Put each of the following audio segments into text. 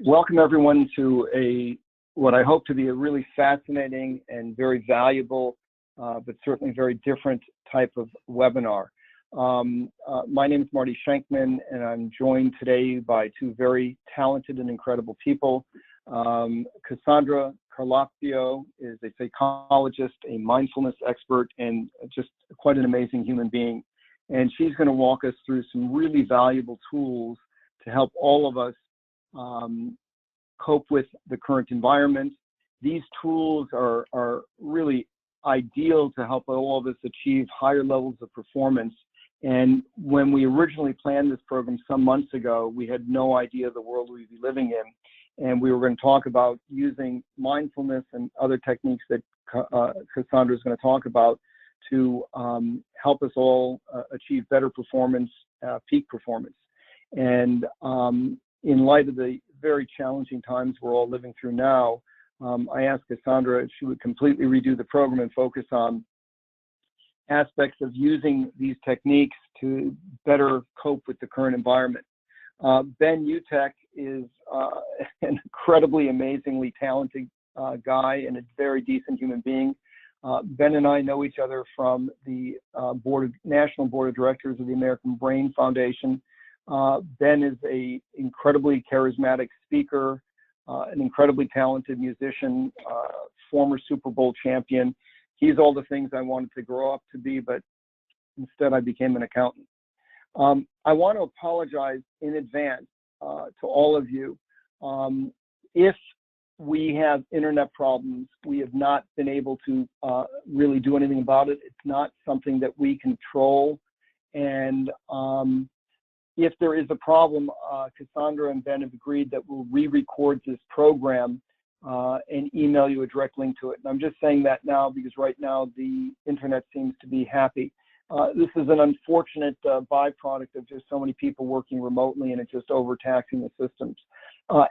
Welcome everyone to what I hope to be a really fascinating and very valuable, but certainly very different type of webinar. My name is Marty Schenkman, and I'm joined today by two very talented and incredible people. Cassandra Carlocchio is a psychologist, a mindfulness expert, and just quite an amazing human being. And she's going to walk us through some really valuable tools to help all of us cope with the current environment. These tools are really ideal to help all of us achieve higher levels of performance. And when we originally planned this program some months ago, we had no idea the world we'd be living in. And we were going to talk about using mindfulness and other techniques that Cassandra is going to talk about to help us all achieve better performance, peak performance. And in light of the very challenging times we're all living through now, I asked Cassandra if she would completely redo the program and focus on aspects of using these techniques to better cope with the current environment. Ben Utek is an incredibly, amazingly talented guy and a very decent human being. Ben and I know each other from the National Board of Directors of the American Brain Foundation. Ben is an incredibly charismatic speaker, an incredibly talented musician, former Super Bowl champion. He's all the things I wanted to grow up to be, but instead I became an accountant. I want to apologize in advance to all of you. If we have internet problems, we have not been able to really do anything about it. It's not something that we control. And if there is a problem, Cassandra and Ben have agreed that we'll re-record this program and email you a direct link to it. And I'm just saying that now because right now the internet seems to be happy. This is an unfortunate byproduct of just so many people working remotely and it just overtaxing the systems.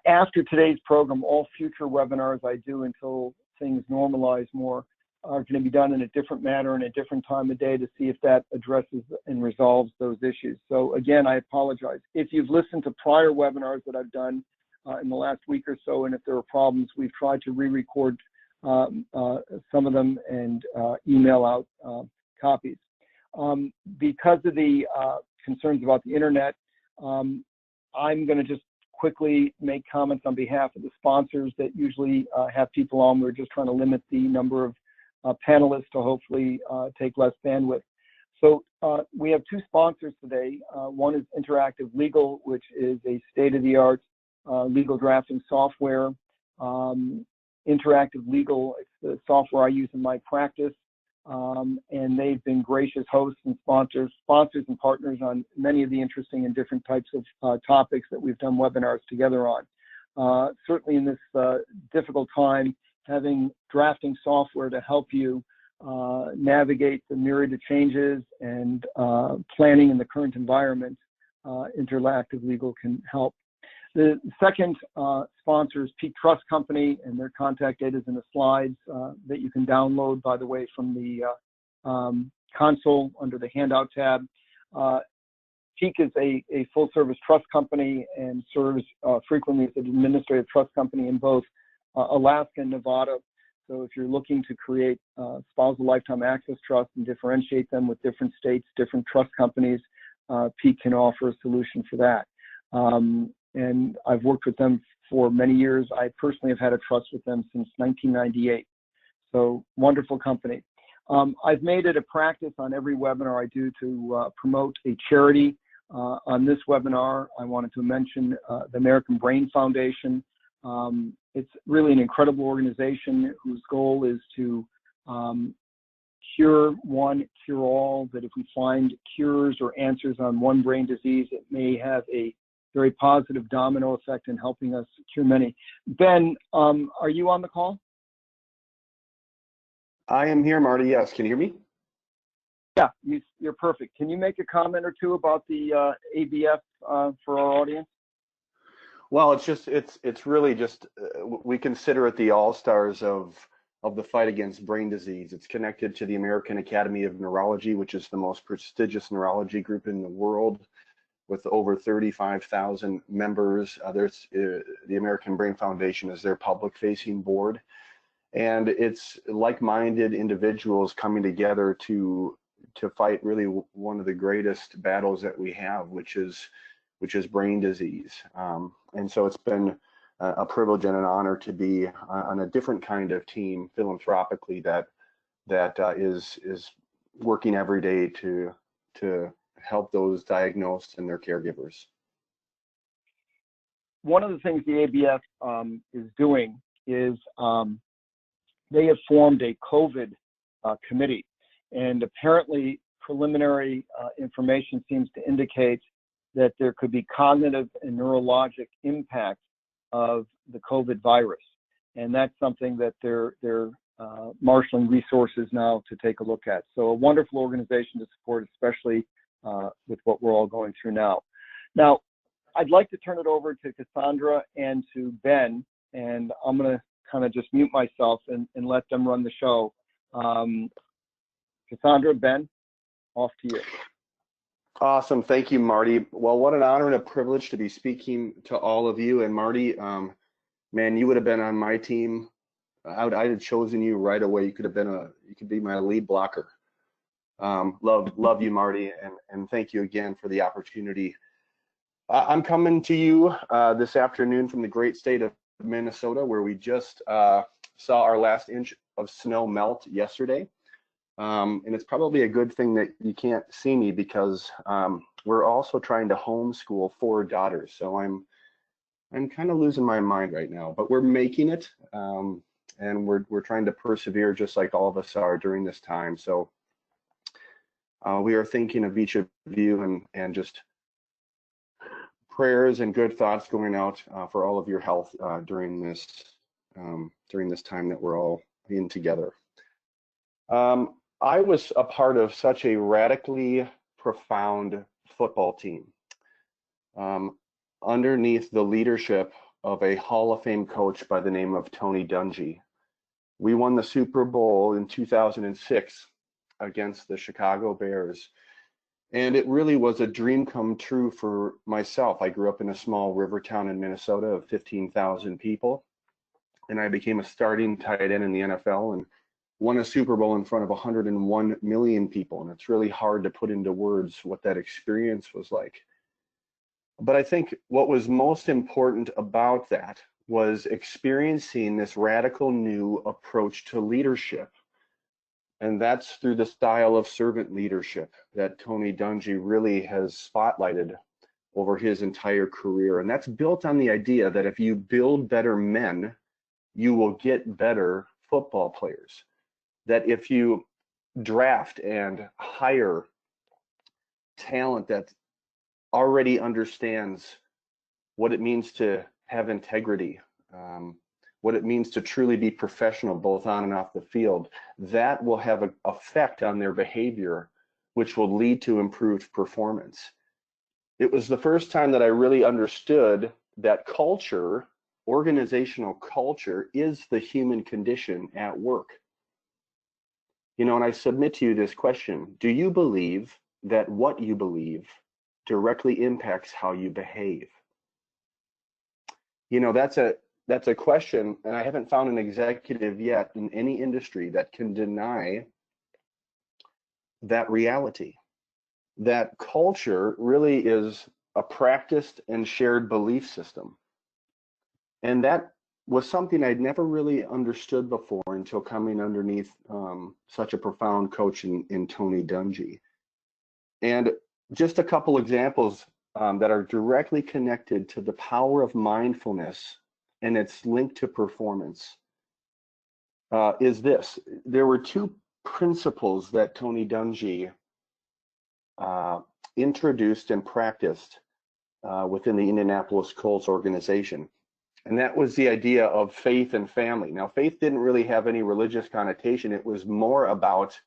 After today's program, all future webinars I do until things normalize more are going to be done in a different manner and a different time of day to see if that addresses and resolves those issues. So again, I apologize. If you've listened to prior webinars that I've done in the last week or so, and if there are problems, we've tried to re-record some of them and email out copies. Because of the concerns about the internet, I'm going to just quickly make comments on behalf of the sponsors that usually have people on. We're just trying to limit the number of panelists to hopefully take less bandwidth. So we have two sponsors today. One is Interactive Legal, which is a state-of-the-art legal drafting software. Interactive Legal, it's the software I use in my practice. And they've been gracious hosts and sponsors and partners on many of the interesting and different types of topics that we've done webinars together on. Certainly in this difficult time, having drafting software to help you navigate the myriad of changes and planning in the current environment, Interactive Legal can help. The second sponsor is Peak Trust Company, and their contact data is in the slides that you can download, by the way, from the console under the handout tab. Peak is a full-service trust company and serves frequently as an administrative trust company in both Alaska and Nevada. So if you're looking to create spousal lifetime access trusts and differentiate them with different states, different trust companies, Peak can offer a solution for that. And I've worked with them for many years. I personally have had a trust with them since 1998. So wonderful company. I've made it a practice on every webinar I do to promote a charity. On this webinar, I wanted to mention the American Brain Foundation. It's really an incredible organization whose goal is to cure one, cure all, that if we find cures or answers on one brain disease, it may have a very positive domino effect in helping us cure many. Ben, are you on the call? I am here, Marty. Yes. Can you hear me? Yeah, you're perfect. Can you make a comment or two about the ABF for our audience? Well, it's really just we consider it the all-stars of the fight against brain disease. It's connected to the American Academy of Neurology, which is the most prestigious neurology group in the world. with over 35,000 members. There's the American Brain Foundation is their public-facing board, and it's like-minded individuals coming together to fight really one of the greatest battles that we have, which is brain disease. And so it's been a privilege and an honor to be on a different kind of team philanthropically that is working every day to help those diagnosed and their caregivers. One of the things the ABF is doing is they have formed a COVID committee, and apparently preliminary information seems to indicate that there could be cognitive and neurologic impact of the COVID virus, and that's something that they're marshaling resources now to take a look at. So a wonderful organization to support, especially with what we're all going through now. Now, I'd like to turn it over to Cassandra and to Ben, and I'm going to kind of just mute myself and let them run the show. Cassandra, Ben, off to you. Awesome. Thank you, Marty. Well, what an honor and a privilege to be speaking to all of you. And Marty, man, you would have been on my team. I'd have chosen you right away. You could be my lead blocker. Love you, Marty, and thank you again for the opportunity. I'm coming to you this afternoon from the great state of Minnesota, where we just saw our last inch of snow melt yesterday. And it's probably a good thing that you can't see me, because we're also trying to homeschool 4 daughters. So I'm kind of losing my mind right now, but we're making it, and we're trying to persevere just like all of us are during this time. So we are thinking of each of you and just prayers and good thoughts going out for all of your health during this time that we're all in together. I was a part of such a radically profound football team underneath the leadership of a Hall of Fame coach by the name of Tony Dungy. We won the Super Bowl in 2006 against the Chicago Bears, and it really was a dream come true for myself. I grew up in a small river town in Minnesota of 15,000 people, and I became a starting tight end in the NFL and won a Super Bowl in front of 101 million people. And it's really hard to put into words what that experience was like. But I think what was most important about that was experiencing this radical new approach to leadership. And that's through the style of servant leadership that Tony Dungy really has spotlighted over his entire career. And that's built on the idea that if you build better men, you will get better football players. That if you draft and hire talent that already understands what it means to have integrity, what it means to truly be professional both on and off the field, that will have an effect on their behavior, which will lead to improved performance. It was the first time that I really understood that culture, organizational culture, is the human condition at work. You know, and I submit to you this question: do you believe that what you believe directly impacts how you behave? You know, that's a question, and I haven't found an executive yet in any industry that can deny that reality. That culture really is a practiced and shared belief system. And that was something I'd never really understood before until coming underneath such a profound coach in Tony Dungy. And just a couple examples that are directly connected to the power of mindfulness and its link to performance is this. There were 2 principles that Tony Dungy introduced and practiced within the Indianapolis Colts organization. And that was the idea of faith and family. Now, faith didn't really have any religious connotation. It was more about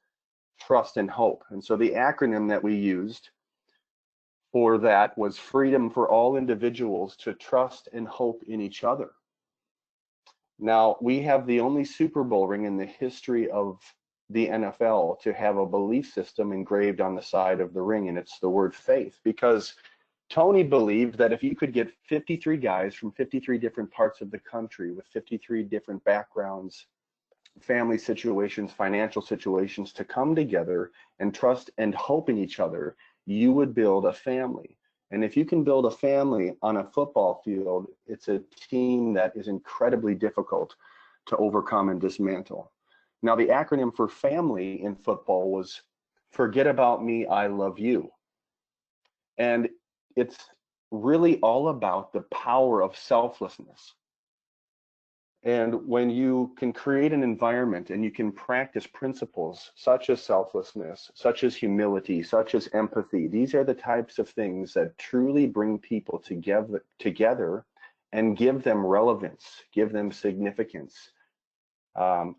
trust and hope. And so the acronym that we used for that was freedom for all individuals to trust and hope in each other. Now, we have the only Super Bowl ring in the history of the NFL to have a belief system engraved on the side of the ring, and it's the word faith, because Tony believed that if you could get 53 guys from 53 different parts of the country with 53 different backgrounds, family situations, financial situations, to come together and trust and hope in each other, you would build a family. And if you can build a family on a football field, it's a team that is incredibly difficult to overcome and dismantle. Now, the acronym for family in football was forget about me, I love you. And it's really all about the power of selflessness. And when you can create an environment and you can practice principles such as selflessness, such as humility, such as empathy, these are the types of things that truly bring people together and give them relevance, give them significance,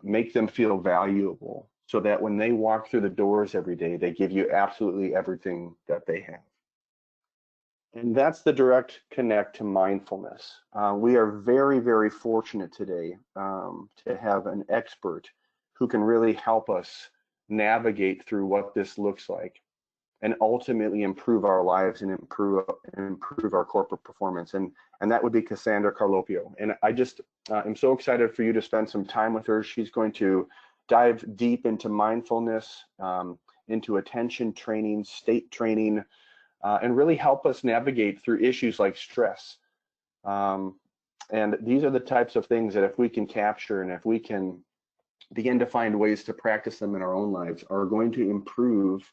make them feel valuable, so that when they walk through the doors every day, they give you absolutely everything that they have. And that's the direct connect to mindfulness. We are very, very fortunate today to have an expert who can really help us navigate through what this looks like and ultimately improve our lives and improve our corporate performance. And that would be Cassandra Carlopio. And I just am so excited for you to spend some time with her. She's going to dive deep into mindfulness, into attention training, state training, and really help us navigate through issues like stress. And these are the types of things that if we can capture and if we can begin to find ways to practice them in our own lives, are going to improve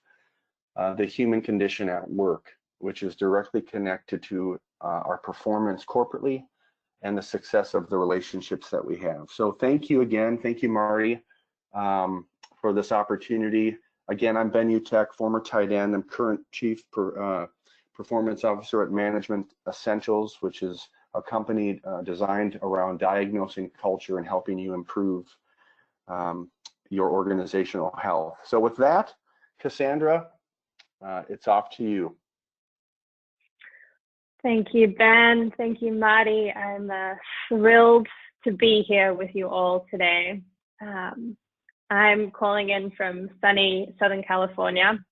the human condition at work, which is directly connected to our performance corporately and the success of the relationships that we have. So thank you again. Thank you, Marty, for this opportunity. Again, I'm Ben Utek, former tight end. I'm current Chief Performance Officer at Management Essentials, which is a company designed around diagnosing culture and helping you improve your organizational health. So with that, Cassandra, it's off to you. Thank you, Ben. Thank you, Marty. I'm thrilled to be here with you all today. I'm calling in from sunny Southern California,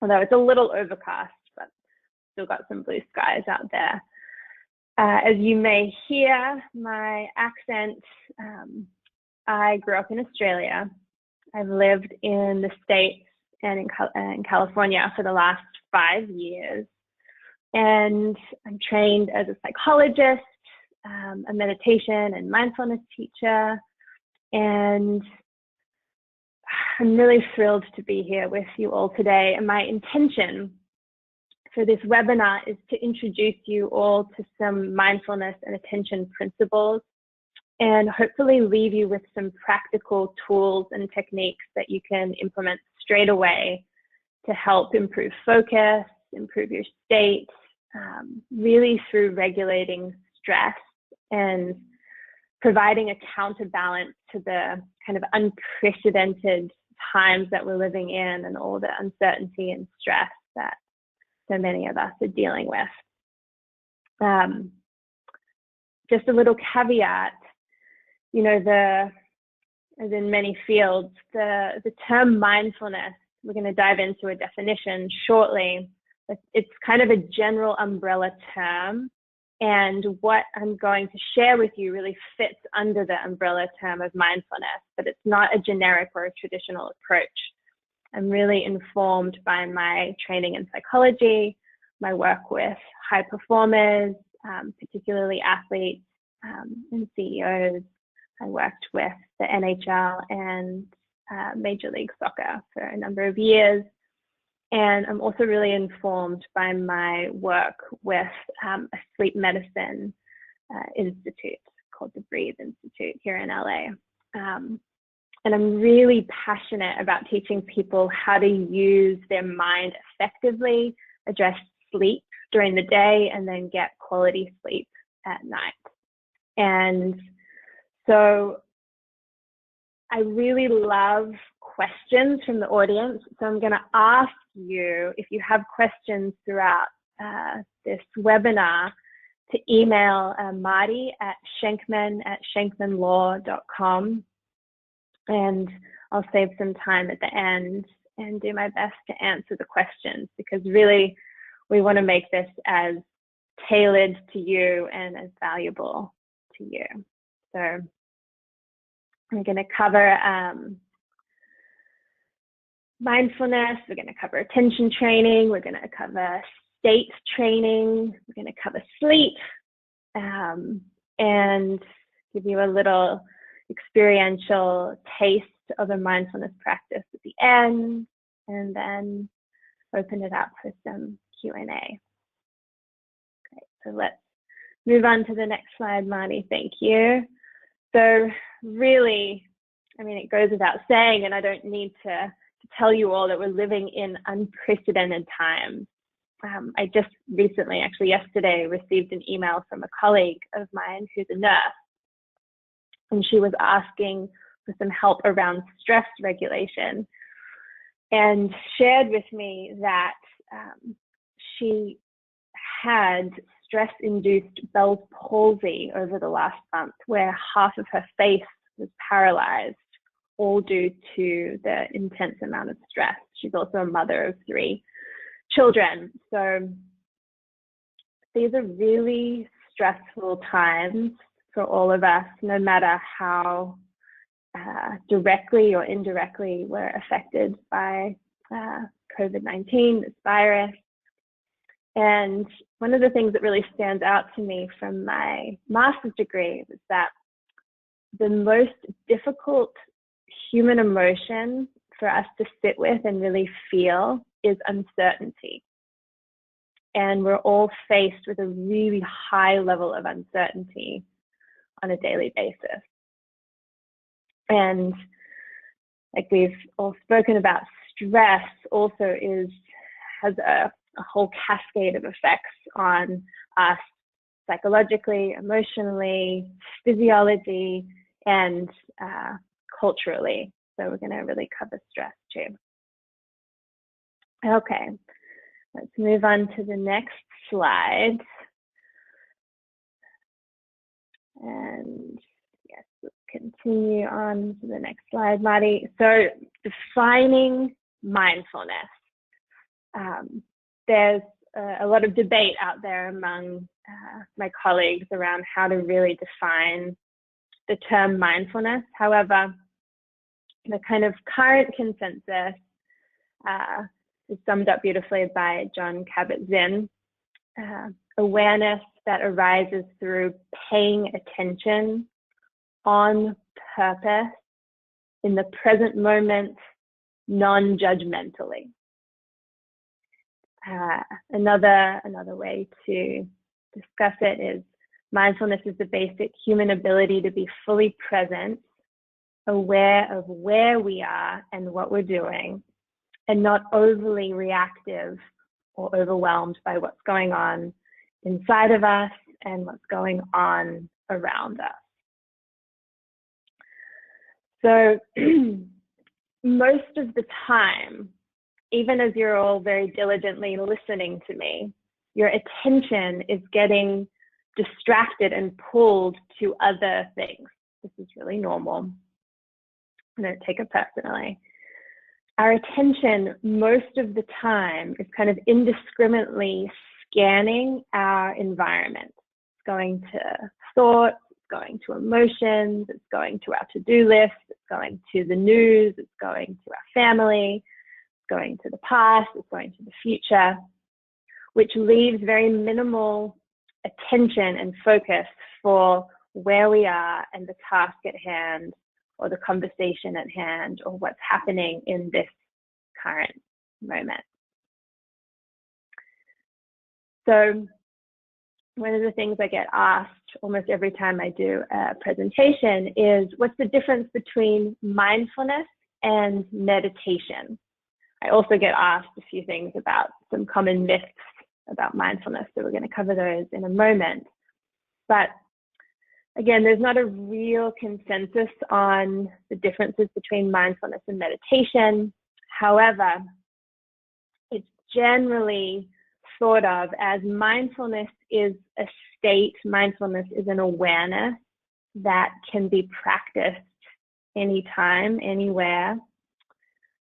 although it's a little overcast, but still got some blue skies out there. As you may hear, my accent, I grew up in Australia. I've lived in the States and in California for the last 5 years. And I'm trained as a psychologist, a meditation and mindfulness teacher, and I'm really thrilled to be here with you all today. And my intention for this webinar is to introduce you all to some mindfulness and attention principles, and hopefully leave you with some practical tools and techniques that you can implement straight away to help improve focus, improve your state, really through regulating stress and providing a counterbalance to the kind of unprecedented times that we're living in and all the uncertainty and stress that so many of us are dealing with. Just a little caveat, you know, as in many fields, the term mindfulness, we're going to dive into a definition shortly. It's kind of a general umbrella term, and what I'm going to share with you really fits under the umbrella term of mindfulness, but it's not a generic or a traditional approach. I'm really informed by my training in psychology, my work with high performers, particularly athletes and CEOs. I worked with the NHL and Major League Soccer for a number of years. And I'm also really informed by my work with a sleep medicine institute called the Breathe Institute here in LA. And I'm really passionate about teaching people how to use their mind effectively, address sleep during the day, and then get quality sleep at night. And so I really love questions from the audience. So I'm going to ask you, if you have questions throughout this webinar, to email Marty at schenkman@schenkmanlaw.com. And I'll save some time at the end and do my best to answer the questions, because really we want to make this as tailored to you and as valuable to you. So I'm going to cover mindfulness, we're going to cover attention training, we're going to cover state training, we're going to cover sleep, and give you a little experiential taste of a mindfulness practice at the end, and then open it up for some Q&A. Okay, so let's move on to the next slide, Marty. Thank you. So really, I mean, it goes without saying, and I don't need to tell you all that we're living in unprecedented times. I just recently, actually yesterday, received an email from a colleague of mine who's a nurse, and she was asking for some help around stress regulation, and shared with me that she had stress-induced Bell's palsy over the last month, where half of her face was paralyzed, all due to the intense amount of stress. She's also a mother of 3 children. So these are really stressful times for all of us, no matter how directly or indirectly we're affected by COVID-19, this virus. And one of the things that really stands out to me from my master's degree is that the most difficult human emotion for us to sit with and really feel is uncertainty. And we're all faced with a really high level of uncertainty on a daily basis. And like we've all spoken about, stress also has a whole cascade of effects on us psychologically, emotionally, physiology, and culturally. So we're going to really cover stress too. Okay, let's move on to the next slide. And yes, let's continue on to the next slide, Marty. So defining mindfulness. There's a lot of debate out there among my colleagues around how to really define the term mindfulness. However, the kind of current consensus is summed up beautifully by Jon Kabat-Zinn. Awareness that arises through paying attention on purpose in the present moment, non-judgmentally. Another way to discuss it is mindfulness is the basic human ability to be fully present, aware of where we are and what we're doing, and not overly reactive or overwhelmed by what's going on inside of us and what's going on around us. So most of the time, even as you're all very diligently listening to me, your attention is getting distracted and pulled to other things. This is really normal. I don't take it personally. Our attention most of the time is kind of indiscriminately scanning our environment. It's going to thoughts, it's going to emotions, it's going to our to-do list, it's going to the news, it's going to our family, it's going to the past, it's going to the future, which leaves very minimal attention and focus for where we are and the task at hand, or the conversation at hand, or what's happening in this current moment. So one of the things I get asked almost every time I do a presentation is, what's the difference between mindfulness and meditation? I also get asked a few things about some common myths about mindfulness, so we're going to cover those in a moment. But again, there's not a real consensus on the differences between mindfulness and meditation. However, it's generally thought of as mindfulness is a state, mindfulness is an awareness that can be practiced anytime, anywhere.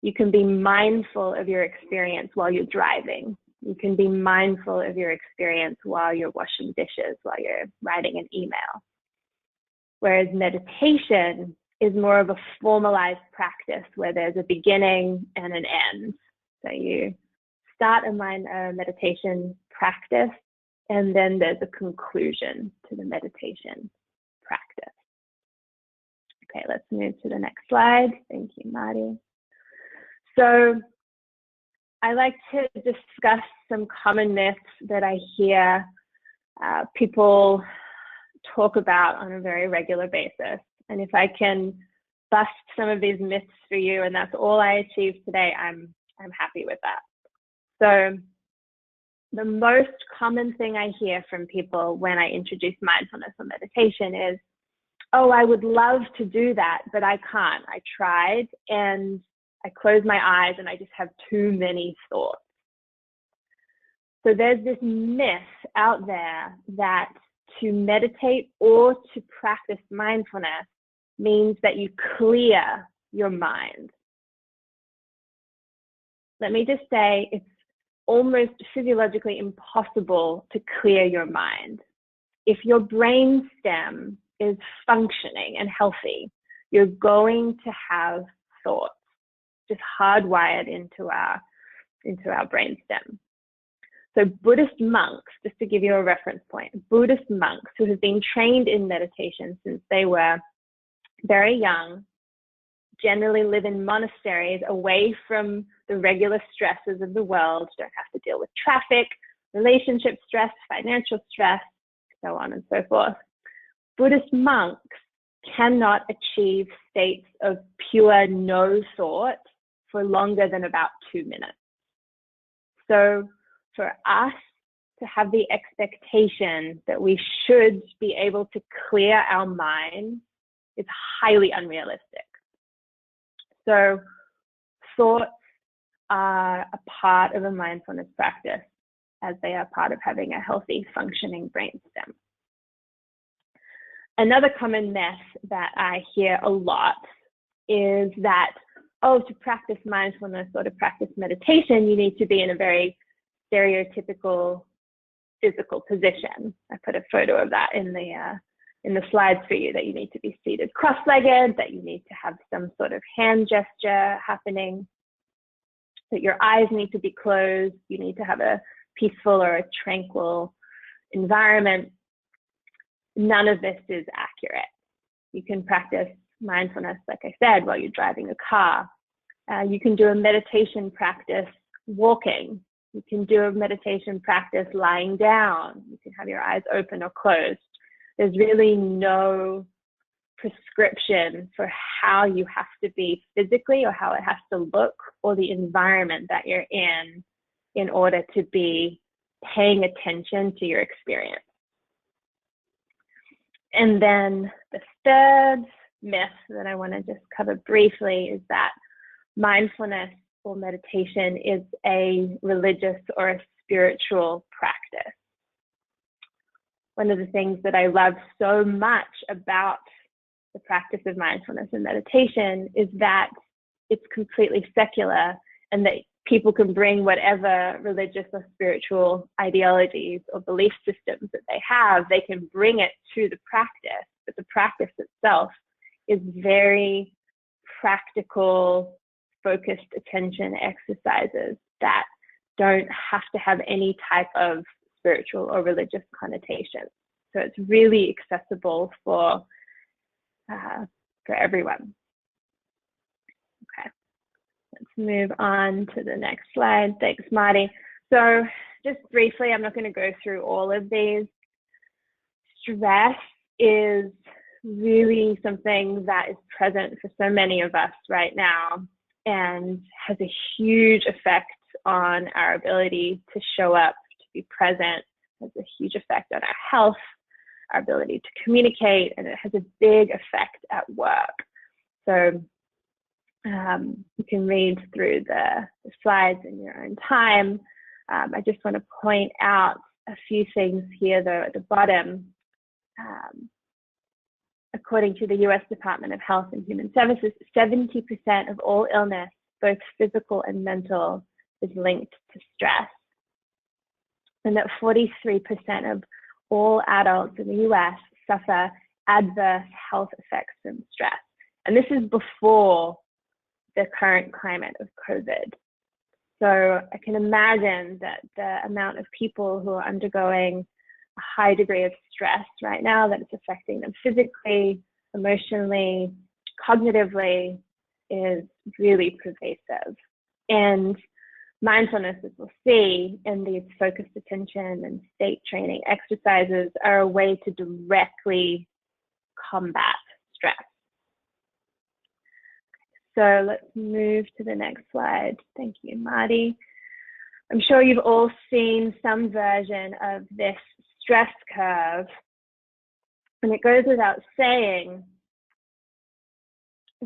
You can be mindful of your experience while you're driving. You can be mindful of your experience while you're washing dishes, while you're writing an email. Whereas meditation is more of a formalized practice where there's a beginning and an end. So you start a meditation practice, and then there's a conclusion to the meditation practice. Okay, let's move to the next slide. Thank you, Marty. So I like to discuss some common myths that I hear people talk about on a very regular basis. And if I can bust some of these myths for you, and that's all I achieve today, I'm happy with that. So the most common thing I hear from people when I introduce mindfulness or meditation is, oh, I would love to do that, but I can't. I tried and I close my eyes and I just have too many thoughts. So there's this myth out there that to meditate or to practice mindfulness means that you clear your mind. Let me just say, it's almost physiologically impossible to clear your mind. If your brain stem is functioning and healthy, you're going to have thoughts, just hardwired into our brain stem. So Buddhist monks, just to give you a reference point, Buddhist monks who have been trained in meditation since they were very young, generally live in monasteries away from the regular stresses of the world, don't have to deal with traffic, relationship stress, financial stress, so on and so forth. Buddhist monks cannot achieve states of pure no thought for longer than about 2 minutes. So for us to have the expectation that we should be able to clear our mind is highly unrealistic. So thoughts are a part of a mindfulness practice, as they are part of having a healthy, functioning brainstem. Another common myth that I hear a lot is that, oh, to practice mindfulness or to practice meditation, you need to be in a very stereotypical physical position. I put a photo of that in the slides for you, that you need to be seated cross-legged, that you need to have some sort of hand gesture happening, that your eyes need to be closed, you need to have a peaceful or a tranquil environment. None of this is accurate. You can practice mindfulness, like I said, while you're driving a car. You can do a meditation practice walking. You can do a meditation practice lying down. You can have your eyes open or closed. There's really no prescription for how you have to be physically or how it has to look or the environment that you're in order to be paying attention to your experience. And then the third myth that I want to just cover briefly is that mindfulness or meditation is a religious or a spiritual practice. One of the things that I love so much about the practice of mindfulness and meditation is that it's completely secular, and that people can bring whatever religious or spiritual ideologies or belief systems that they have, they can bring it to the practice, but the practice itself is very practical, focused attention exercises that don't have to have any type of spiritual or religious connotation. So it's really accessible for everyone. Okay, let's move on to the next slide. Thanks, Marty. So just briefly, I'm not going to go through all of these. Stress is really something that is present for so many of us right now and has a huge effect on our ability to show up, to be present, has a huge effect on our health, our ability to communicate, and it has a big effect at work. So you can read through the slides in your own time. I just want to point out a few things here, though, at the bottom. According to the US Department of Health and Human Services, 70% of all illness, both physical and mental, is linked to stress. and that 43% of all adults in the US suffer adverse health effects from stress. And this is before the current climate of COVID. So I can imagine that the amount of people who are undergoing a high degree of stress right now, that it's affecting them physically, emotionally, cognitively, is really pervasive. And mindfulness, as we'll see, and these focused attention and state training exercises are a way to directly combat stress. So let's move to the next slide. Thank you, Marty. I'm sure you've all seen some version of this stress curve, and it goes without saying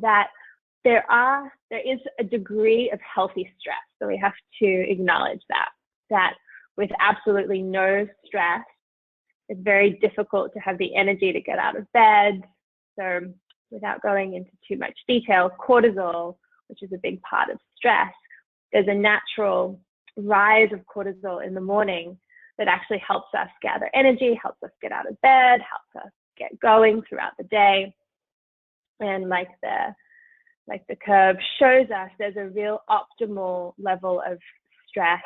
that there is a degree of healthy stress. So we have to acknowledge that with absolutely no stress, it's very difficult to have the energy to get out of bed. So without going into too much detail, cortisol, which is a big part of stress, there's a natural rise of cortisol in the morning that actually helps us gather energy, helps us get out of bed, helps us get going throughout the day. And like the curve shows us, there's a real optimal level of stress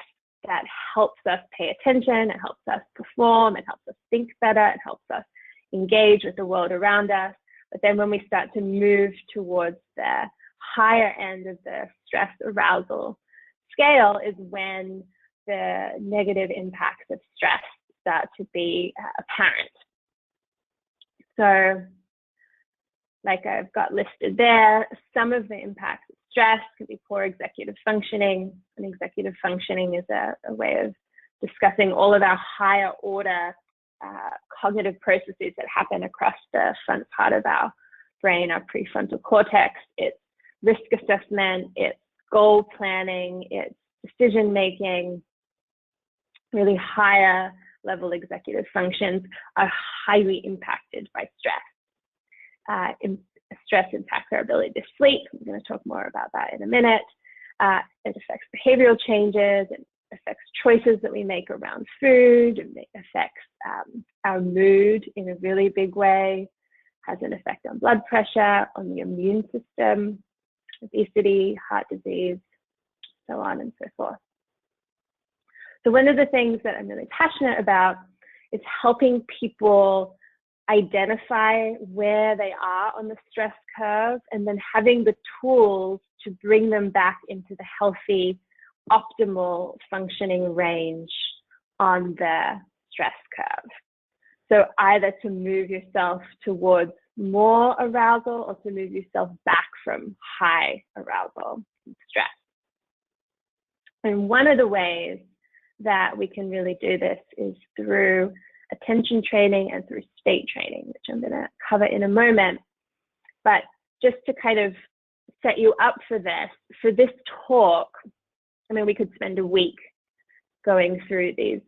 that helps us pay attention, it helps us perform, it helps us think better, it helps us engage with the world around us. But then when we start to move towards the higher end of the stress arousal scale is when the negative impacts of stress start to be apparent. So, like I've got listed there, some of the impacts of stress could be poor executive functioning. And executive functioning is a way of discussing all of our higher order cognitive processes that happen across the front part of our brain, our prefrontal cortex. It's risk assessment, it's goal planning, it's decision making. Really higher level executive functions are highly impacted by stress. Stress impacts our ability to sleep. I'm going to talk more about that in a minute. It affects behavioral changes. It affects choices that we make around food. It affects our mood in a really big way. Has an effect on blood pressure, on the immune system, obesity, heart disease, so on and so forth. So one of the things that I'm really passionate about is helping people identify where they are on the stress curve and then having the tools to bring them back into the healthy, optimal functioning range on the stress curve. So either to move yourself towards more arousal or to move yourself back from high arousal and stress. And one of the ways that we can really do this is through attention training and through state training, which I'm going to cover in a moment. But just to kind of set you up for this talk, I mean, we could spend a week going through these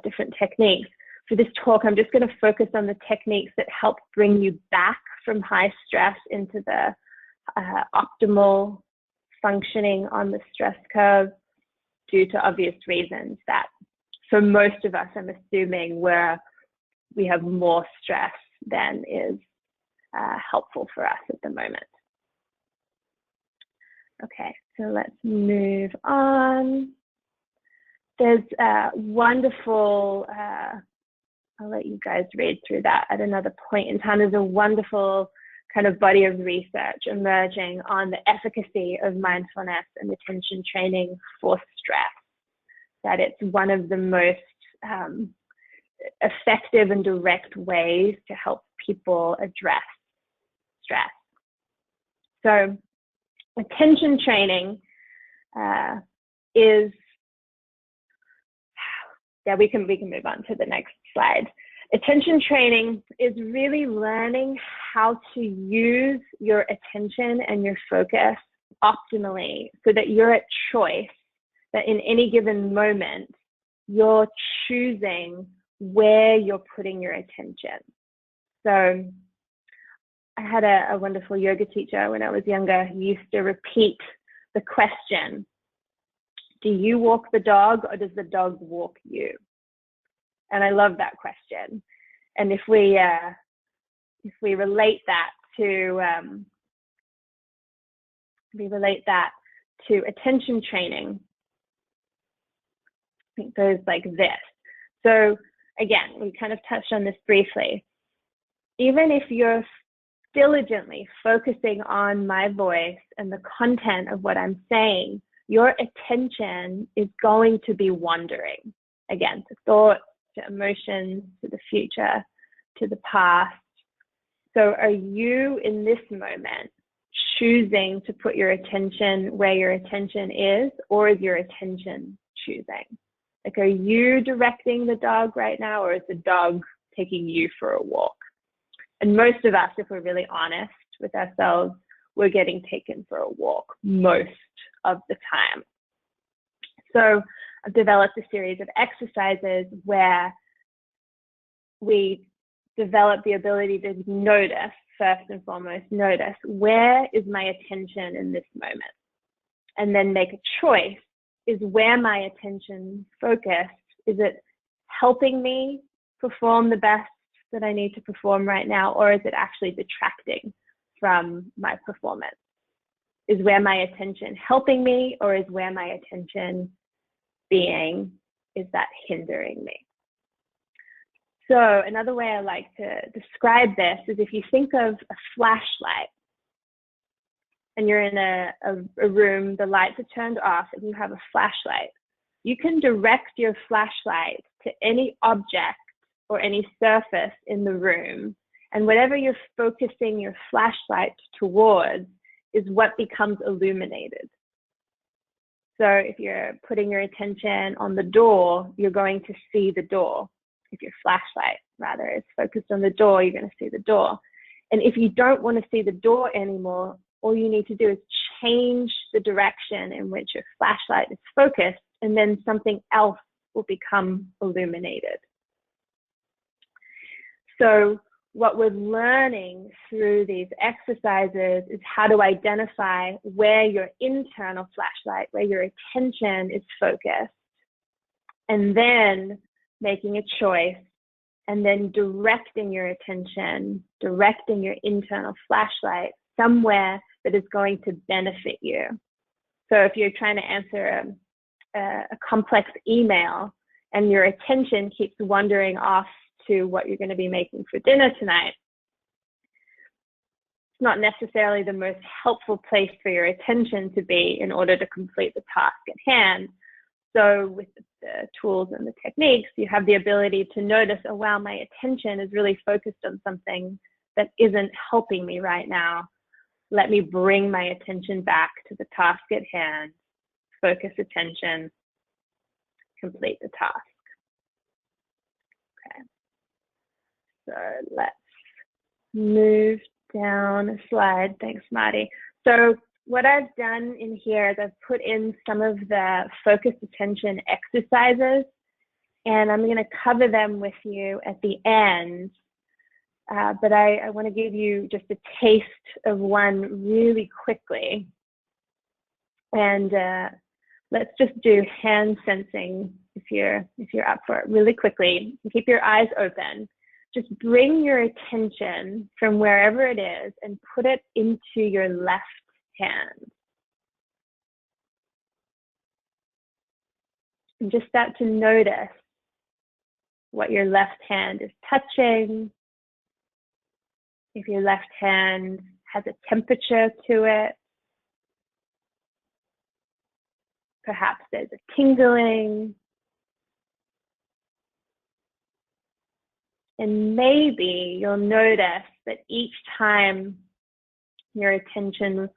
different techniques. For this talk, I'm just going to focus on the techniques that help bring you back from high stress into the optimal functioning on the stress curve, due to obvious reasons that for most of us, I'm assuming we have more stress than is helpful for us at the moment. Okay, so let's move on. There's a wonderful, I'll let you guys read through that at another point in time. There's a wonderful kind of body of research emerging on the efficacy of mindfulness and attention training for stress, that it's one of the most effective and direct ways to help people address stress. So attention training is, we can move on to the next slide. Attention training is really learning how to use your attention and your focus optimally so that you're at choice, that in any given moment, you're choosing where you're putting your attention. So I had a wonderful yoga teacher when I was younger who used to repeat the question, do you walk the dog or does the dog walk you? And I love that question. And if we relate that to attention training, I think goes like this. So again, we kind of touched on this briefly. Even if you're diligently focusing on my voice and the content of what I'm saying, your attention is going to be wandering, again, to thoughts, to emotions, to the future, to the past. So are you in this moment choosing to put your attention where your attention is, or is your attention choosing? Like, are you directing the dog right now, or is the dog taking you for a walk? And most of us, if we're really honest with ourselves, we're getting taken for a walk most of the time. So I've developed a series of exercises where we develop the ability to notice, first and foremost, notice where is my attention in this moment, and then make a choice. Is where my attention focused, is it helping me perform the best that I need to perform right now, or is it actually detracting from my performance? Is where my attention helping me, or is where my attention being, is that hindering me? So another way I like to describe this is if you think of a flashlight and you're in a room, the lights are turned off and you have a flashlight, you can direct your flashlight to any object or any surface in the room, and whatever you're focusing your flashlight towards is what becomes illuminated. So if you're putting your attention on the door, you're going to see the door. If your flashlight, rather, is focused on the door, you're going to see the door. And if you don't want to see the door anymore, all you need to do is change the direction in which your flashlight is focused, and then something else will become illuminated. So what we're learning through these exercises is how to identify where your internal flashlight, where your attention is focused, and then making a choice, and then directing your attention, directing your internal flashlight somewhere that is going to benefit you. So if you're trying to answer a complex email and your attention keeps wandering off to what you're going to be making for dinner tonight, it's not necessarily the most helpful place for your attention to be in order to complete the task at hand. So with the tools and the techniques, you have the ability to notice, oh wow, my attention is really focused on something that isn't helping me right now. Let me bring my attention back to the task at hand, focus attention, complete the task. Okay. So let's move down a slide. Thanks, Marty. So what I've done in here is I've put in some of the focused attention exercises, and I'm going to cover them with you at the end. But I want to give you just a taste of one really quickly. And let's just do hand sensing if you're up for it really quickly. You keep your eyes open. Just bring your attention from wherever it is and put it into your left hand. And just start to notice what your left hand is touching. If your left hand has a temperature to it, perhaps there's a tingling. And maybe you'll notice that each time your attention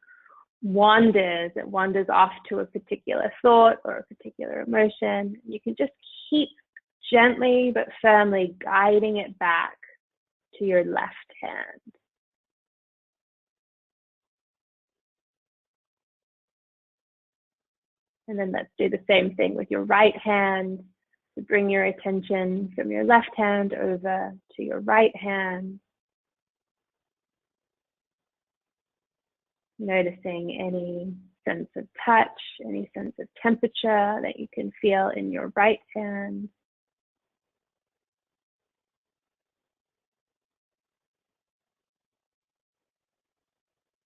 wanders, it wanders off to a particular thought or a particular emotion. You can just keep gently but firmly guiding it back to your left hand. And then let's do the same thing with your right hand. So bring your attention from your left hand over to your right hand. Noticing any sense of touch, any sense of temperature that you can feel in your right hand.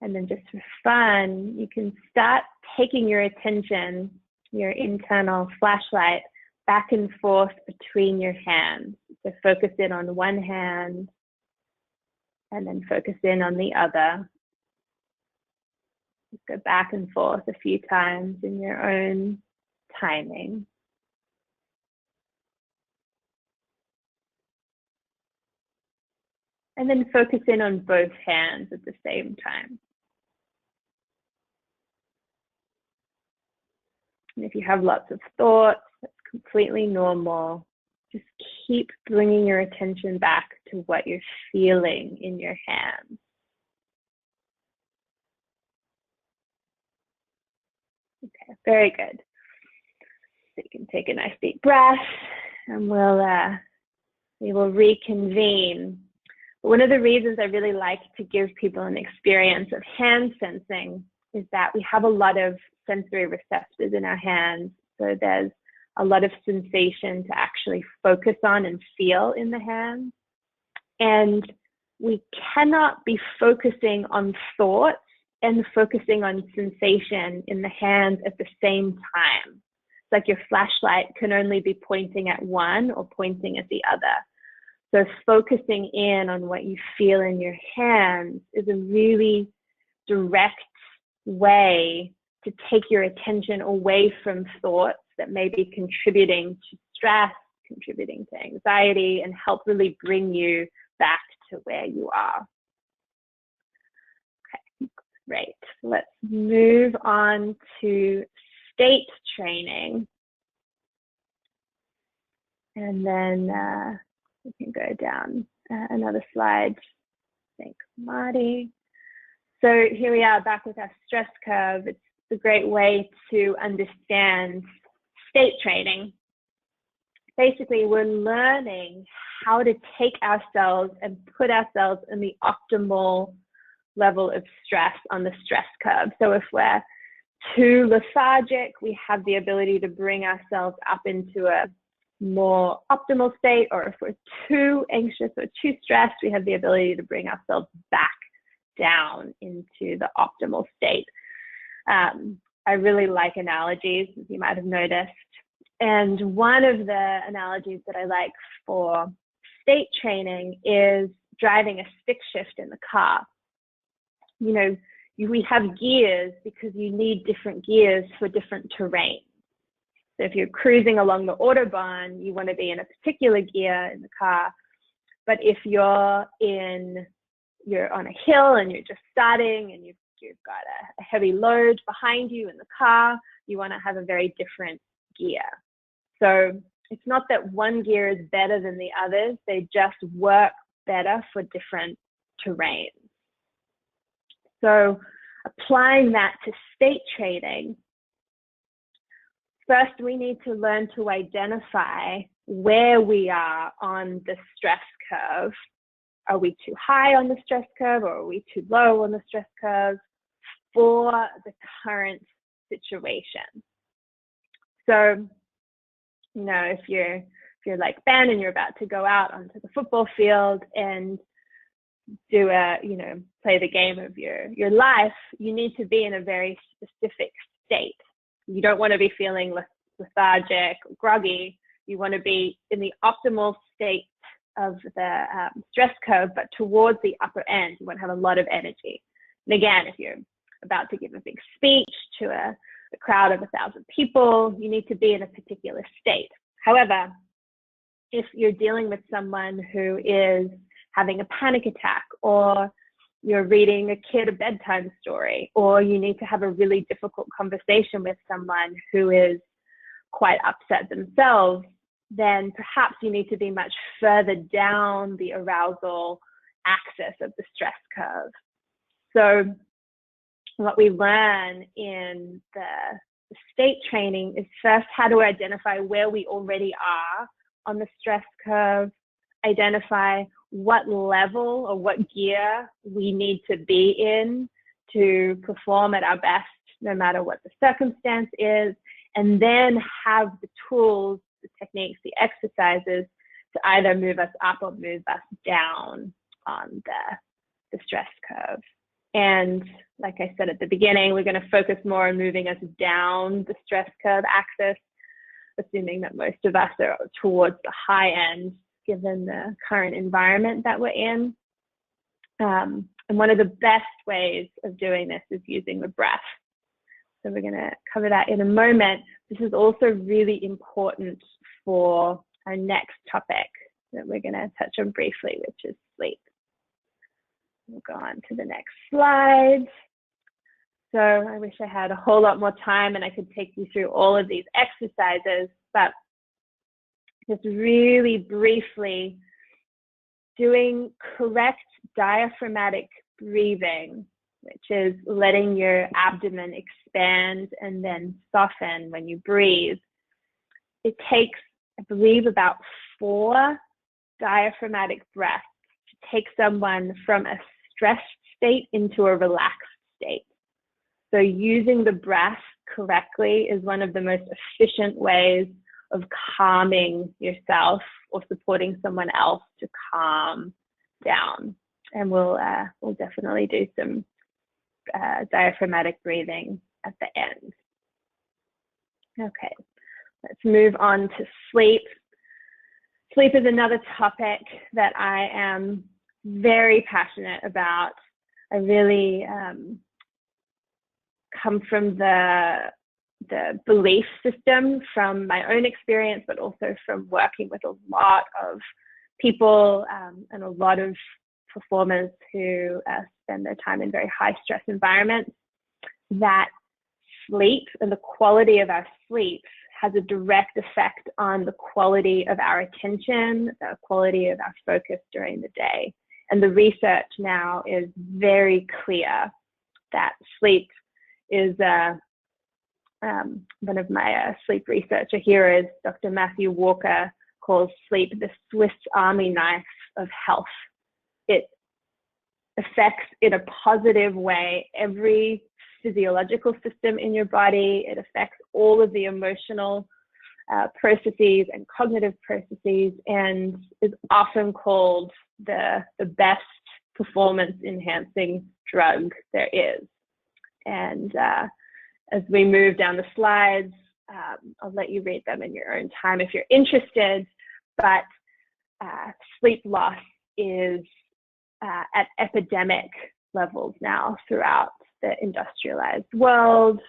And then just for fun, you can start taking your attention, your internal flashlight, back and forth between your hands. So focus in on one hand and then focus in on the other. Just go back and forth a few times in your own timing. And then focus in on both hands at the same time. And if you have lots of thoughts, that's completely normal. Just keep bringing your attention back to what you're feeling in your hands. Okay, very good. So you can take a nice deep breath, and we will reconvene. One of the reasons I really like to give people an experience of hand sensing is that we have a lot of sensory receptors in our hands. So there's a lot of sensation to actually focus on and feel in the hands. And we cannot be focusing on thoughts and focusing on sensation in the hands at the same time. It's like your flashlight can only be pointing at one or pointing at the other. So focusing in on what you feel in your hands is a really direct way to take your attention away from thoughts that may be contributing to stress, contributing to anxiety, and help really bring you back to where you are. Okay, great. Let's move on to state training. And then we can go down another slide. Thanks, Marty. So here we are back with our stress curve. It's a great way to understand state training. Basically, we're learning how to take ourselves and put ourselves in the optimal level of stress on the stress curve. So if we're too lethargic, we have the ability to bring ourselves up into a more optimal state, or if we're too anxious or too stressed, we have the ability to bring ourselves back down into the optimal state. I really like analogies, as you might have noticed. And one of the analogies that I like for state training is driving a stick shift in the car. You know, we have gears because you need different gears for different terrain. So if you're cruising along the Autobahn, you want to be in a particular gear in the car. But if you're on a hill and you're just starting and you've got a heavy load behind you in the car, you want to have a very different gear. So it's not that one gear is better than the others, they just work better for different terrains. So applying that to state training, first we need to learn to identify where we are on the stress curve. Are we too high on the stress curve, or are we too low on the stress curve for the current situation? So, you know, if you're like Ben and you're about to go out onto the football field and do play the game of your life, you need to be in a very specific state. You don't want to be feeling lethargic or groggy. You want to be in the optimal state of the stress curve, but towards the upper end. You want to have a lot of energy. And again, if you're about to give a big speech to a crowd of 1,000 people, you need to be in a particular state. However, if you're dealing with someone who is having a panic attack, or you're reading a kid a bedtime story, or you need to have a really difficult conversation with someone who is quite upset themselves, then perhaps you need to be much further down the arousal axis of the stress curve. So what we learn in the state training is first how to identify where we already are on the stress curve, identify what level or what gear we need to be in to perform at our best, no matter what the circumstance is, and then have the tools, the techniques, the exercises to either move us up or move us down on the stress curve. And like I said at the beginning, we're going to focus more on moving us down the stress curve axis, assuming that most of us are towards the high end, given the current environment that we're in. And one of the best ways of doing this is using the breath. So we're going to cover that in a moment. This is also really important for our next topic that we're going to touch on briefly, which is sleep. We'll go on to the next slide. So I wish I had a whole lot more time and I could take you through all of these exercises, but just really briefly, doing correct diaphragmatic breathing, which is letting your abdomen expand and then soften when you breathe. It takes, I believe, about 4 diaphragmatic breaths to take someone from a stressed state into a relaxed state. So using the breath correctly is one of the most efficient ways of calming yourself or supporting someone else to calm down. And we'll definitely do some diaphragmatic breathing at the end. Okay, let's move on to sleep. Sleep is another topic that I am very passionate about. I really come from the belief system from my own experience, but also from working with a lot of people and a lot of performers who spend their time in very high stress environments, that sleep and the quality of our sleep has a direct effect on the quality of our attention, the quality of our focus during the day. And the research now is very clear that sleep is one of my sleep researcher heroes, Dr. Matthew Walker, calls sleep the Swiss Army knife of health. It affects in a positive way every physiological system in your body. It affects all of the emotional processes and cognitive processes, and is often called the best performance enhancing drug there is. And as we move down the slides, I'll let you read them in your own time if you're interested, but sleep loss is at epidemic levels now throughout the industrialized world.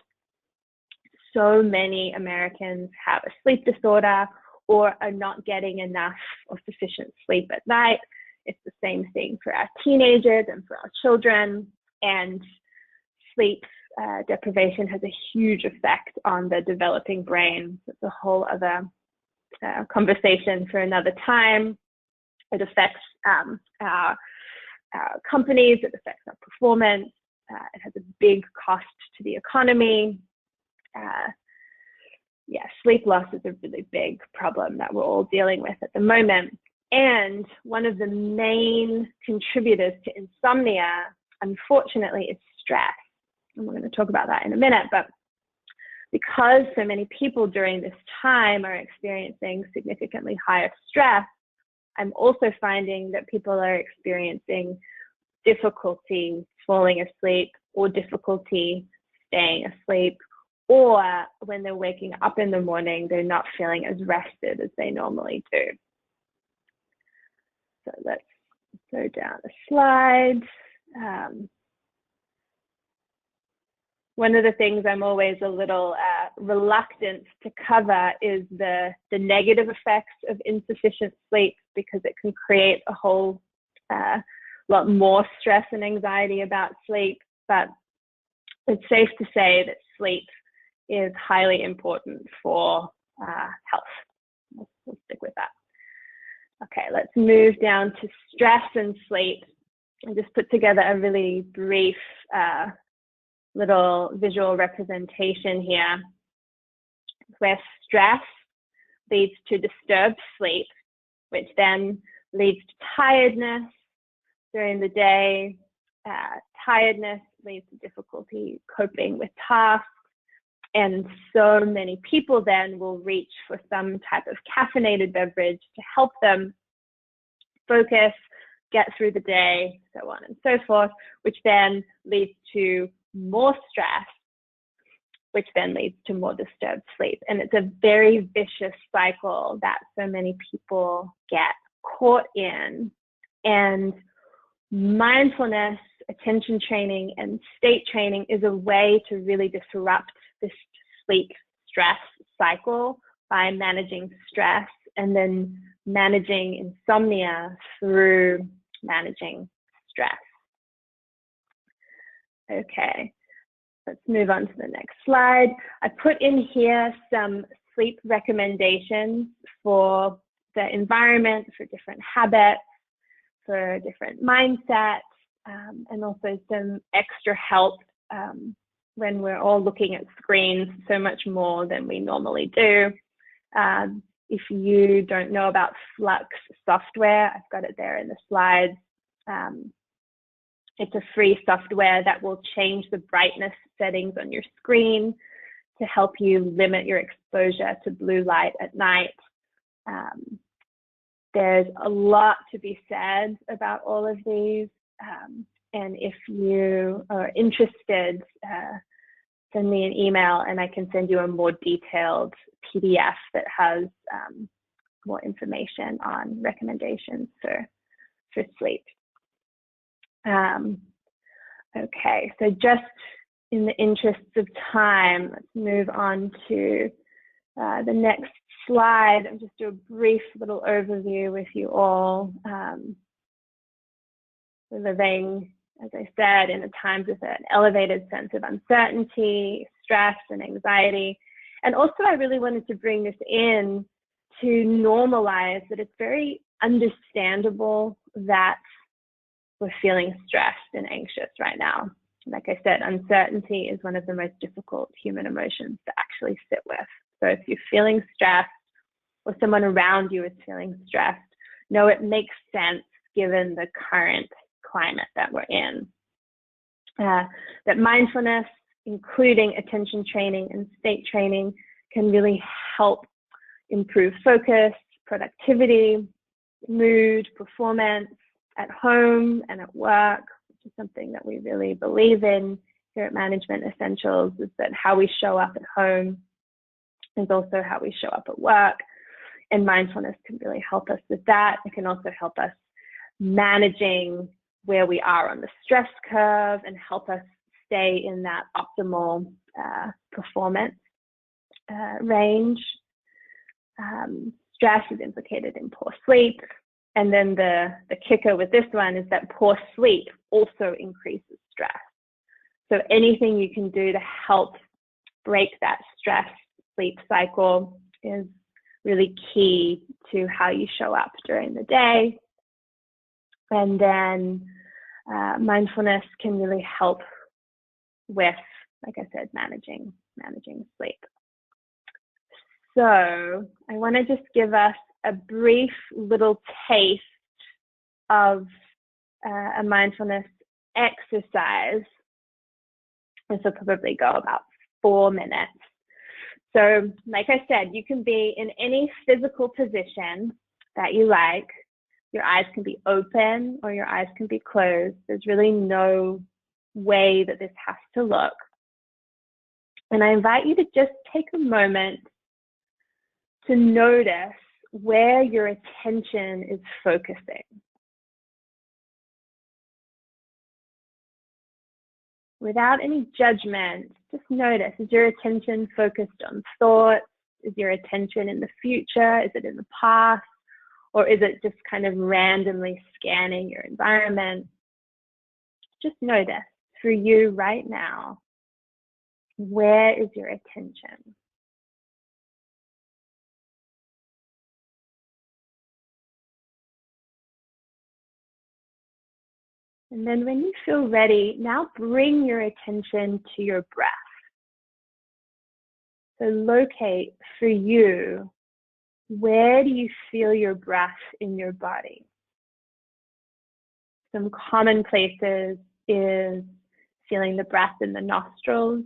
So many Americans have a sleep disorder or are not getting enough or sufficient sleep at night. It's the same thing for our teenagers and for our children. And sleep deprivation has a huge effect on the developing brain. It's a whole other conversation for another time. It affects our companies, it affects our performance, it has a big cost to the economy. Sleep loss is a really big problem that we're all dealing with at the moment. And one of the main contributors to insomnia, unfortunately, is stress. And we're going to talk about that in a minute, but because so many people during this time are experiencing significantly higher stress, I'm also finding that people are experiencing difficulty falling asleep or difficulty staying asleep, or when they're waking up in the morning, they're not feeling as rested as they normally do. So let's go down a slide. One of the things I'm always a little reluctant to cover is the negative effects of insufficient sleep, because it can create a whole lot more stress and anxiety about sleep. But it's safe to say that sleep is highly important for health. We'll stick with that. Okay, let's move down to stress and sleep. I just put together a really brief little visual representation here, where stress leads to disturbed sleep, which then leads to tiredness during the day. Tiredness leads to difficulty coping with tasks, and so many people then will reach for some type of caffeinated beverage to help them focus, get through the day, so on and so forth, which then leads to more stress, which then leads to more disturbed sleep. And it's a very vicious cycle that so many people get caught in. And mindfulness, attention training, and state training is a way to really disrupt this sleep stress cycle by managing stress and then managing insomnia through managing stress. Okay, let's move on to the next slide. I put in here some sleep recommendations for the environment, for different habits, for different mindsets, and also some extra help when we're all looking at screens so much more than we normally do. If you don't know about Flux software, I've got it there in the slides. It's a free software that will change the brightness settings on your screen to help you limit your exposure to blue light at night. There's a lot to be said about all of these. And if you are interested, send me an email and I can send you a more detailed PDF that has more information on recommendations for sleep. Okay, so just in the interests of time, let's move on to the next slide and just do a brief little overview with you all. We're living, as I said, in a times with an elevated sense of uncertainty, stress, and anxiety. And also, I really wanted to bring this in to normalize that it's very understandable that we're feeling stressed and anxious right now. Like I said, uncertainty is one of the most difficult human emotions to actually sit with. So if you're feeling stressed or someone around you is feeling stressed, know it makes sense given the current climate that we're in. That mindfulness, including attention training and state training, can really help improve focus, productivity, mood, performance at home and at work, which is something that we really believe in here at Management Essentials, is that how we show up at home is also how we show up at work. And mindfulness can really help us with that. It can also help us managing where we are on the stress curve and help us stay in that optimal performance range. Stress is implicated in poor sleep. And then the kicker with this one is that poor sleep also increases stress. So anything you can do to help break that stress sleep cycle is really key to how you show up during the day. And then mindfulness can really help with, like I said, managing sleep. So I want to just give us a brief little taste of a mindfulness exercise. This will probably go about 4 minutes. So like I said, you can be in any physical position that you like. Your eyes can be open or your eyes can be closed. There's really no way that this has to look. And I invite you to just take a moment to notice where your attention is focusing. Without any judgment, just notice, is your attention focused on thoughts? Is your attention in the future? Is it in the past? Or is it just kind of randomly scanning your environment? Just notice, for you right now, where is your attention? And then when you feel ready, now bring your attention to your breath. So locate for you, where do you feel your breath in your body? Some common places is feeling the breath in the nostrils,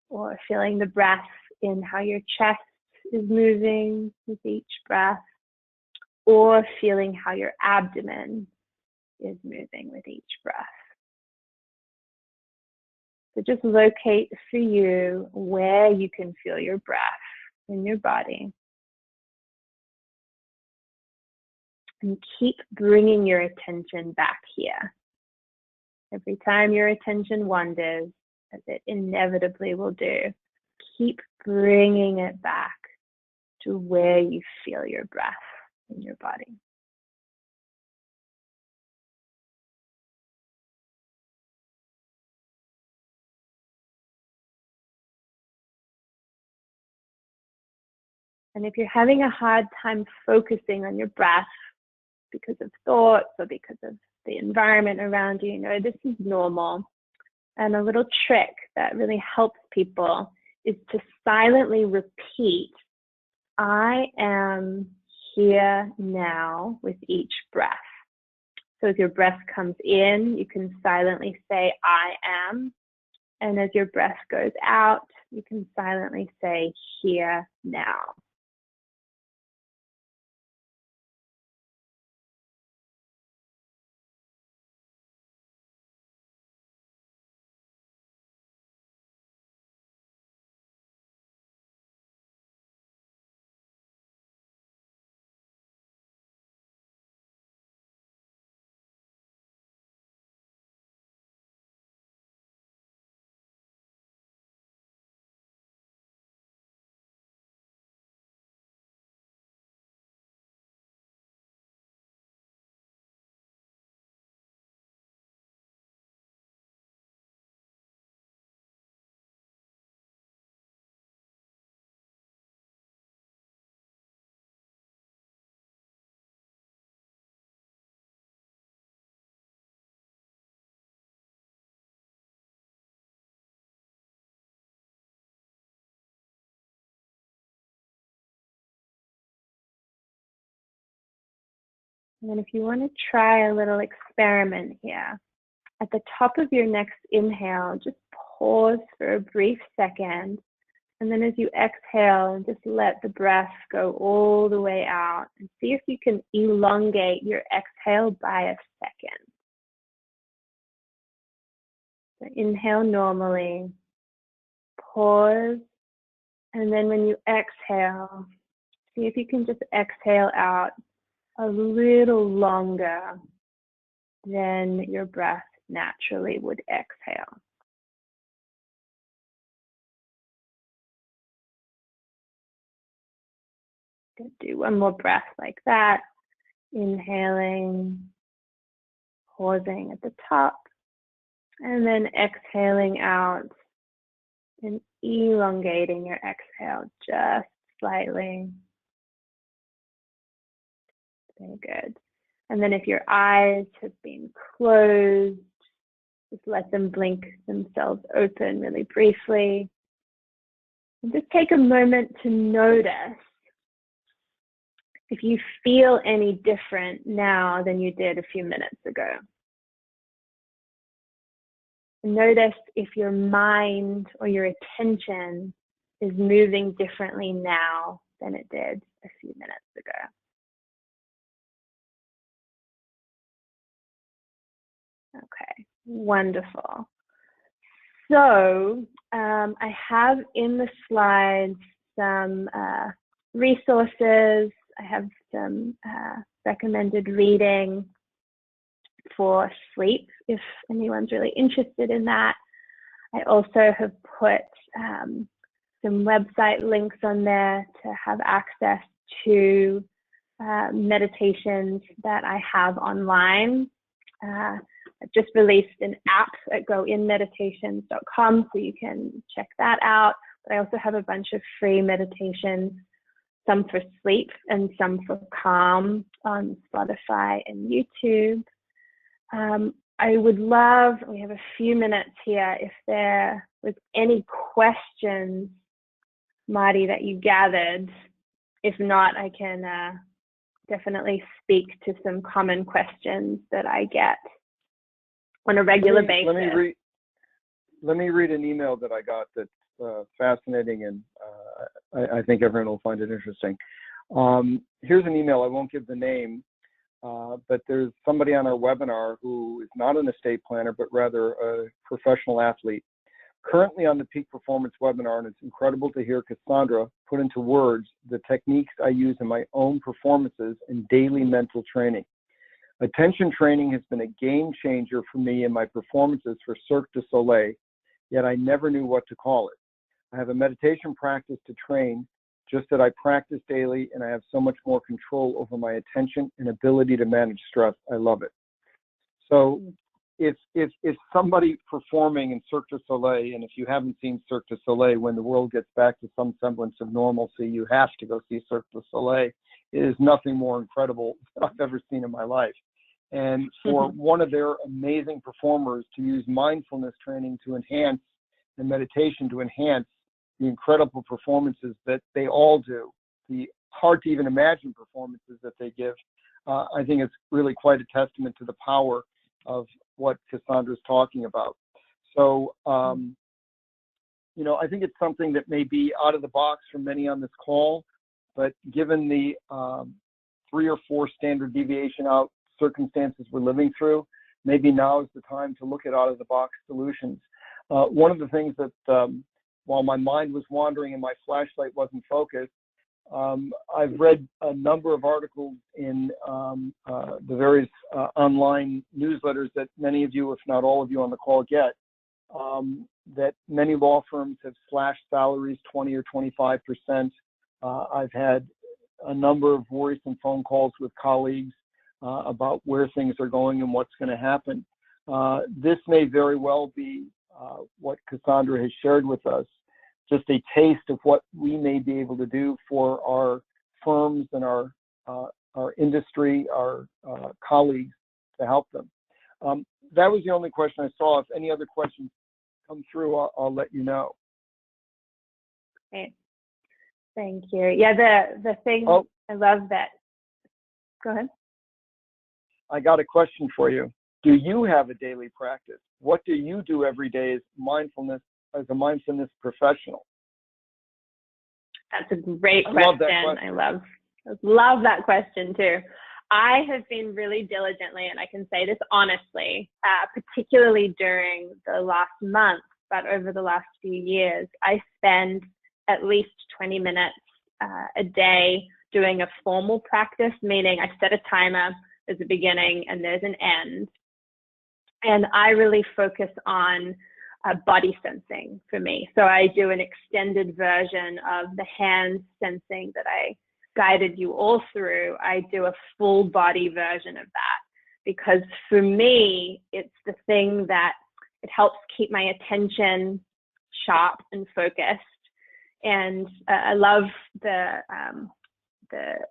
or feeling the breath in how your chest is moving with each breath, or feeling how your abdomen is moving with each breath. So just locate for you where you can feel your breath in your body. And keep bringing your attention back here. Every time your attention wanders, as it inevitably will do, keep bringing it back to where you feel your breath in your body. And if you're having a hard time focusing on your breath because of thoughts or because of the environment around you, know this is normal. And a little trick that really helps people is to silently repeat, I am here now with each breath. So as your breath comes in, you can silently say, I am. And as your breath goes out, you can silently say, here now. And then if you want to try a little experiment here, at the top of your next inhale, just pause for a brief second. And then as you exhale, just let the breath go all the way out and see if you can elongate your exhale by a second. So inhale normally, pause, and then when you exhale, see if you can just exhale out a little longer than your breath naturally would exhale. Do one more breath like that. Inhaling, pausing at the top, and then exhaling out and elongating your exhale just slightly. Very good. And then if your eyes have been closed, just let them blink themselves open really briefly. And just take a moment to notice if you feel any different now than you did a few minutes ago. Notice if your mind or your attention is moving differently now than it did a few minutes ago. Okay, wonderful. So I have in the slides some resources. I have some recommended reading for sleep if anyone's really interested in that. I also have put some website links on there to have access to meditations that I have online. I've just released an app at goinmeditations.com, so you can check that out. But I also have a bunch of free meditations, some for sleep and some for calm on Spotify and YouTube. I would love, we have a few minutes here, if there was any questions, Marty, that you gathered. If not, I can definitely speak to some common questions that I get on a regular basis. Let me read an email that I got that's fascinating, and I think everyone will find it interesting. Here's an email. I won't give the name, but there's somebody on our webinar who is not an estate planner, but rather a professional athlete. Currently on the Peak Performance webinar, and it's incredible to hear Cassandra put into words the techniques I use in my own performances and daily mental training. Attention training has been a game changer for me in my performances for Cirque du Soleil, yet I never knew what to call it. I have a meditation practice to train, just that I practice daily, and I have so much more control over my attention and ability to manage stress. I love it. So if somebody performing in Cirque du Soleil, and if you haven't seen Cirque du Soleil, when the world gets back to some semblance of normalcy, you have to go see Cirque du Soleil. It is nothing more incredible than I've ever seen in my life. And for one of their amazing performers to use mindfulness training to enhance and meditation to enhance the incredible performances that they all do, the hard to even imagine performances that they give, I think it's really quite a testament to the power of what Cassandra's talking about. So, you know, I think it's something that may be out of the box for many on this call, but given the 3 or 4 standard deviation out circumstances we're living through, maybe now is the time to look at out of the box solutions. One of the things that, while my mind was wandering and my flashlight wasn't focused, I've read a number of articles in the various online newsletters that many of you, if not all of you on the call get, that many law firms have slashed salaries 20 or 25%. I've had a number of worrisome phone calls with colleagues about where things are going and what's going to happen. This may very well be what Cassandra has shared with us, just a taste of what we may be able to do for our firms and our industry, our colleagues, to help them. That was the only question I saw. If any other questions come through, I'll let you know. Okay. Thank you. Yeah, the thing, I love that. Go ahead. I got a question for you. Do you have a daily practice? What do you do every day as a mindfulness professional? That's a great question. I love that question too. I have been really diligently, and I can say this honestly, particularly during the last month, but over the last few years, I spend at least 20 minutes a day doing a formal practice, meaning I set a timer, there's a beginning and there's an end. And I really focus on body sensing for me. So I do an extended version of the hand sensing that I guided you all through. I do a full body version of that because for me, it's the thing that it helps keep my attention sharp and focused. And I love the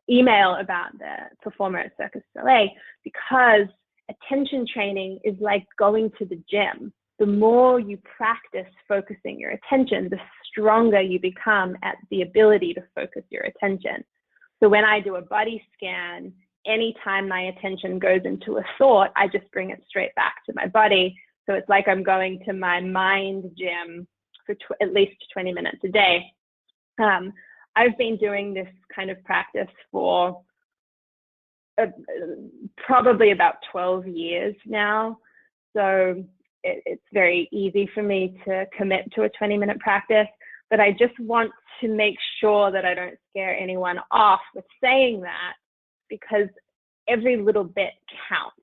email about the performer at Cirque du Soleil because attention training is like going to the gym. The more you practice focusing your attention, the stronger you become at the ability to focus your attention. So when I do a body scan, anytime my attention goes into a thought, I just bring it straight back to my body. So it's like I'm going to my mind gym for at least 20 minutes a day. I've been doing this kind of practice for probably about 12 years now. So it's very easy for me to commit to a 20-minute practice, but I just want to make sure that I don't scare anyone off with saying that because every little bit counts.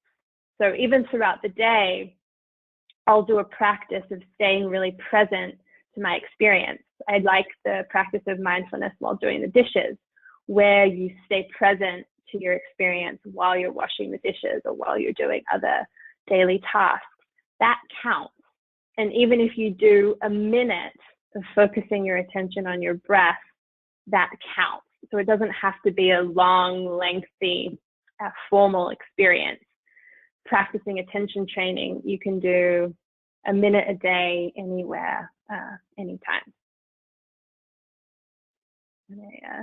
So even throughout the day, I'll do a practice of staying really present to my experience. I like the practice of mindfulness while doing the dishes, where you stay present to your experience while you're washing the dishes or while you're doing other daily tasks. That counts. And even if you do a minute of focusing your attention on your breath, that counts. So it doesn't have to be a long, lengthy, formal experience. Practicing attention training, you can do a minute a day, anywhere, anytime.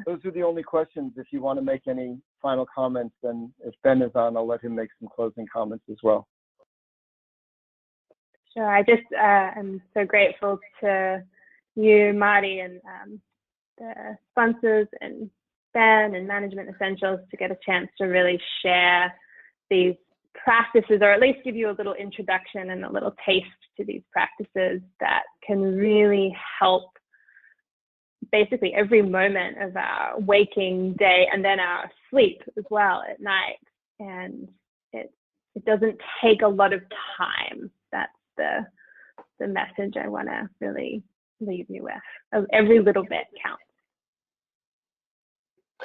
Those are the only questions. If you want to make any final comments, then if Ben is on, I'll let him make some closing comments as well. Sure. I just am so grateful to you, Marty, and the sponsors and Ben and Management Essentials to get a chance to really share these practices, or at least give you a little introduction and a little taste to these practices that can really help basically every moment of our waking day and then our sleep as well at night. And it doesn't take a lot of time. That's the message I want to really leave you with. Every little bit counts.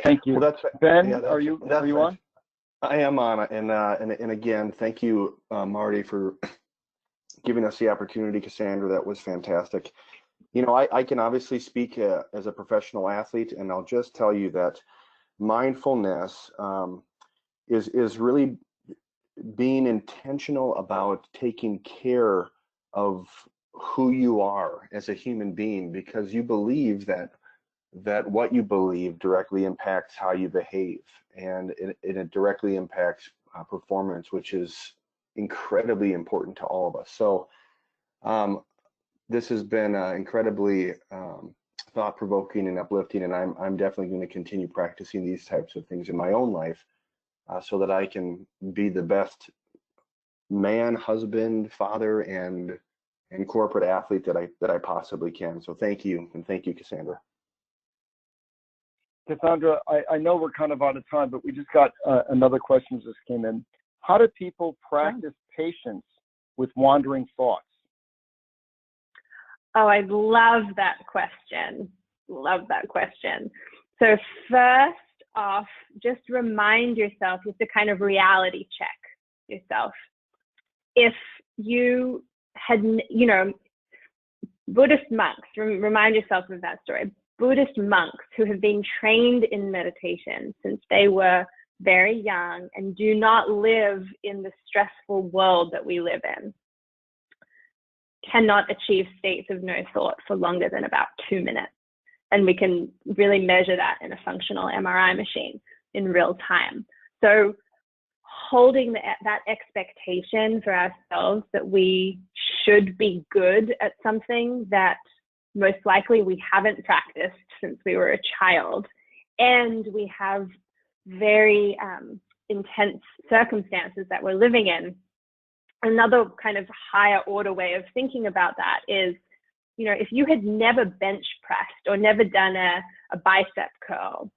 Thank you. Well, Ben, are you on? I am on, and again, thank you, Marty, for giving us the opportunity. Cassandra, that was fantastic. You know, I can obviously speak as a professional athlete, and I'll just tell you that mindfulness is really being intentional about taking care of who you are as a human being, because you believe that what you believe directly impacts how you behave, and it directly impacts performance, which is incredibly important to all of us. So this has been incredibly thought-provoking and uplifting, and I'm definitely going to continue practicing these types of things in my own life so that I can be the best man, husband, father, and corporate athlete that I possibly can. So thank you, and thank you, Cassandra. Cassandra, I know we're kind of out of time, but we just got another question just came in. How do people practice patience with wandering thoughts? Oh, I love that question. Love that question. So first off, just remind yourself, just to kind of reality check yourself. If you had, you know, Buddhist monks, remind yourself of that story. Buddhist monks who have been trained in meditation since they were very young and do not live in the stressful world that we live in cannot achieve states of no thought for longer than about 2 minutes. And we can really measure that in a functional MRI machine in real time. So holding that expectation for ourselves that we should be good at something that most likely we haven't practiced since we were a child, and we have very intense circumstances that we're living in. Another kind of higher order way of thinking about that is, you know, if you had never bench pressed or never done a bicep curl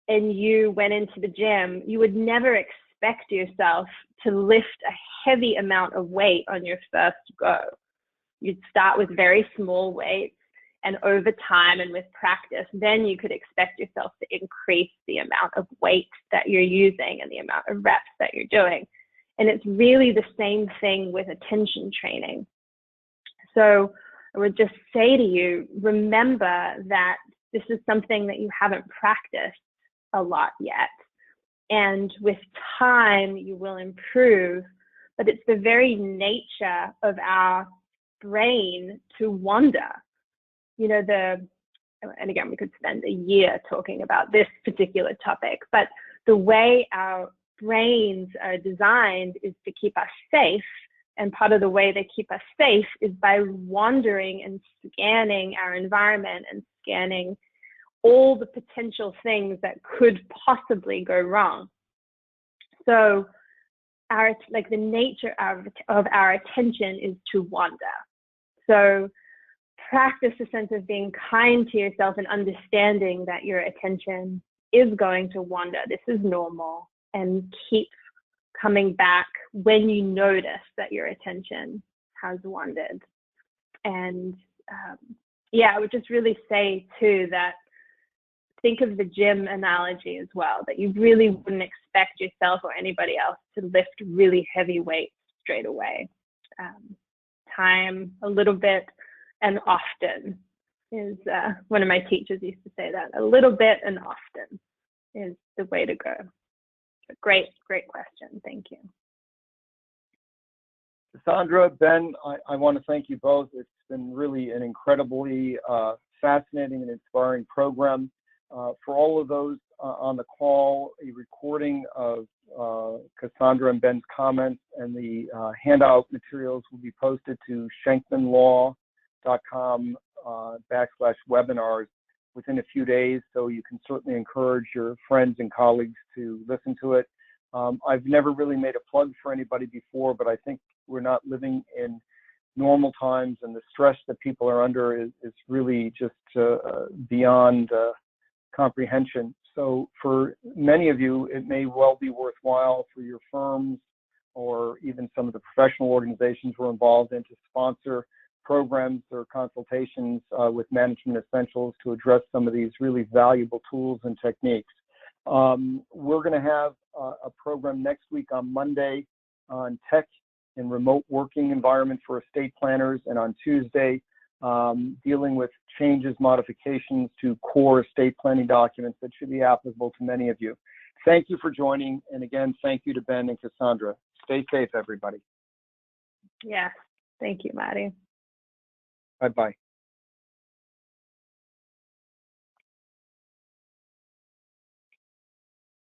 and you went into the gym, you would never expect yourself to lift a heavy amount of weight on your first go. You'd start with very small weights, and over time and with practice, then you could expect yourself to increase the amount of weight that you're using and the amount of reps that you're doing. And it's really the same thing with attention training. So I would just say to you, remember that this is something that you haven't practiced a lot yet. And with time, you will improve, but it's the very nature of our brain to wander. You know, and again, we could spend a year talking about this particular topic, but the way our brains are designed is to keep us safe. And part of the way they keep us safe is by wandering and scanning our environment and scanning all the potential things that could possibly go wrong. So the nature of our attention is to wander. So practice a sense of being kind to yourself and understanding that your attention is going to wander. This is normal, and keep coming back when you notice that your attention has wandered. And I would just really say too that think of the gym analogy as well, that you really wouldn't expect yourself or anybody else to lift really heavy weights straight away. Time, a little bit, and often is one of my teachers used to say that. A little bit and often is the way to go. Great question. Thank you. Cassandra, Ben, I want to thank you both. It's been really an incredibly fascinating and inspiring program. For all of those on the call, a recording of Cassandra and Ben's comments and the handout materials will be posted to schenkmanlaw.com/webinars within a few days. So you can certainly encourage your friends and colleagues to listen to it. I've never really made a plug for anybody before, but I think we're not living in normal times, and the stress that people are under is really just beyond comprehension. So for many of you, it may well be worthwhile for your firms or even some of the professional organizations we're involved in to sponsor programs or consultations with Management Essentials to address some of these really valuable tools and techniques. We're going to have a program next week on Monday on tech and remote working environment for estate planners, and on Tuesday dealing with changes, modifications to core estate planning documents that should be applicable to many of you. Thank you for joining, and again, thank you to Ben and Cassandra. Stay safe, everybody. Yeah, thank you, Maddie. Bye-bye.